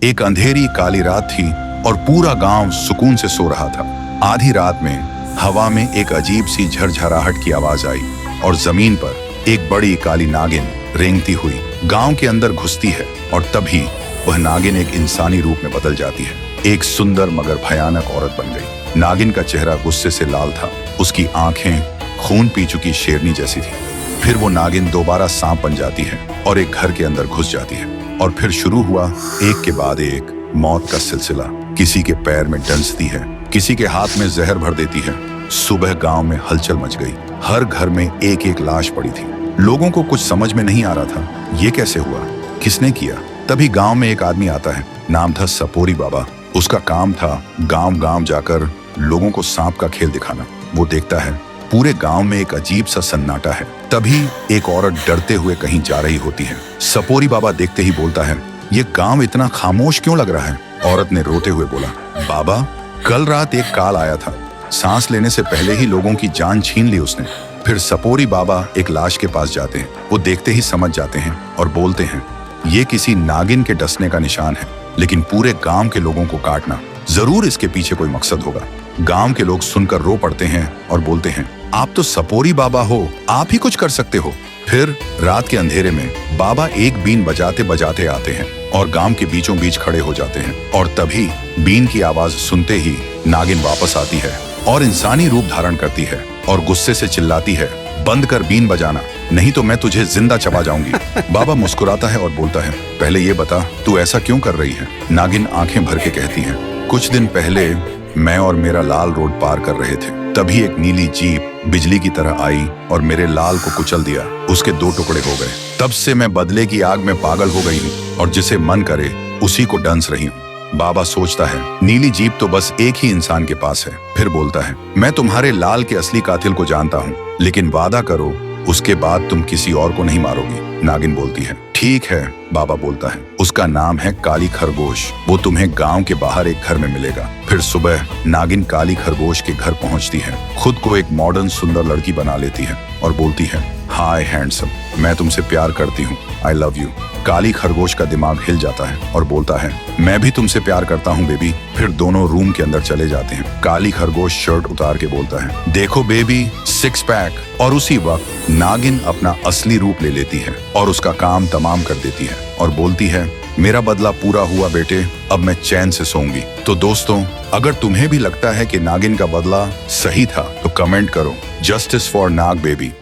एक अंधेरी काली रात थी और पूरा गांव सुकून से सो रहा था। आधी रात में हवा में एक अजीब सी झरझराहट की आवाज आई और जमीन पर एक बड़ी काली नागिन रेंगती हुई गांव के अंदर घुसती है और तभी वह नागिन एक इंसानी रूप में बदल जाती है। एक सुंदर मगर भयानक औरत बन गई। नागिन का चेहरा गुस्से से लाल था, उसकी आंखें खून पी चुकी शेरनी जैसी थी। फिर वो नागिन दोबारा सांप बन जाती है और एक घर के अंदर घुस जाती है और फिर शुरू हुआ एक के बाद एक मौत का सिलसिला। किसी के पैर में डंसती है, किसी के हाथ में जहर भर देती है। सुबह गांव में हलचल मच गई, हर घर में एक एक लाश पड़ी थी। लोगों को कुछ समझ में नहीं आ रहा था, ये कैसे हुआ, किसने किया। तभी गांव में एक आदमी आता है, नाम था सपोरी बाबा। उसका काम था गांव गांव जाकर लोगों को सांप का खेल दिखाना। वो देखता है पूरे गांव में एक अजीब सा सन्नाटा है। तभी एक औरत डरते हुए कहीं जा रही होती है। सपोरी बाबा देखते ही बोलता है, ये गांव इतना खामोश क्यों लग रहा है। औरत ने रोते हुए बोला, बाबा कल रात एक काल आया था, सांस लेने से पहले ही लोगों की जान छीन ली उसने। फिर सपोरी बाबा एक लाश के पास जाते हैं। वो देखते ही समझ जाते हैं और बोलते हैं, ये किसी नागिन के डसने का निशान है, लेकिन पूरे गांव के लोगों को काटना, जरूर इसके पीछे कोई मकसद होगा। गांव के लोग सुनकर रो पड़ते हैं और बोलते हैं, आप तो सपोरी बाबा हो, आप ही कुछ कर सकते हो। फिर रात के अंधेरे में बाबा एक बीन बजाते बजाते आते हैं और गांव के बीचों बीच खड़े हो जाते हैं। और तभी बीन की आवाज सुनते ही नागिन वापस आती है और इंसानी रूप धारण करती है और गुस्से से चिल्लाती है, बंद कर बीन बजाना, नहीं तो मैं तुझे जिंदा चबा जाऊंगी। बाबा मुस्कुराता है और बोलता है, पहले ये बता तू ऐसा क्यों कर रही है। नागिन आंखें भर के कहती है, कुछ दिन पहले मैं और मेरा लाल रोड पार कर रहे थे, तभी एक नीली जीप बिजली की तरह आई और मेरे लाल को कुचल दिया। उसके 2 टुकड़े हो गए। तब से मैं बदले की आग में पागल हो गई हूँ और जिसे मन करे उसी को डंस रही हूँ। बाबा सोचता है, नीली जीप तो बस एक ही इंसान के पास है। फिर बोलता है, मैं तुम्हारे लाल के असली कातिल को जानता हूँ, लेकिन वादा करो उसके बाद तुम किसी और को नहीं मारोगी। नागिन बोलती है, ठीक है। बाबा बोलता है, उसका नाम है काली खरगोश, वो तुम्हें गांव के बाहर एक घर में मिलेगा। फिर सुबह नागिन काली खरगोश के घर पहुंचती है, खुद को एक मॉडर्न सुंदर लड़की बना लेती है और बोलती है, हाय हैंडसम, मैं तुमसे प्यार करती हूँ, आई लव यू। काली खरगोश का दिमाग हिल जाता है और बोलता है, मैं भी तुमसे प्यार करता हूँ बेबी। फिर दोनों रूम के अंदर चले जाते हैं। काली खरगोश शर्ट उतार के बोलता है, देखो बेबी, 6 पैक। और उसी वक्त नागिन अपना असली रूप ले लेती है और उसका काम तमाम कर देती है और बोलती है, मेरा बदला पूरा हुआ बेटे, अब मैं चैन से सोऊंगी। तो दोस्तों, अगर तुम्हें भी लगता है कि नागिन का बदला सही था तो कमेंट करो, जस्टिस फॉर नाग बेबी।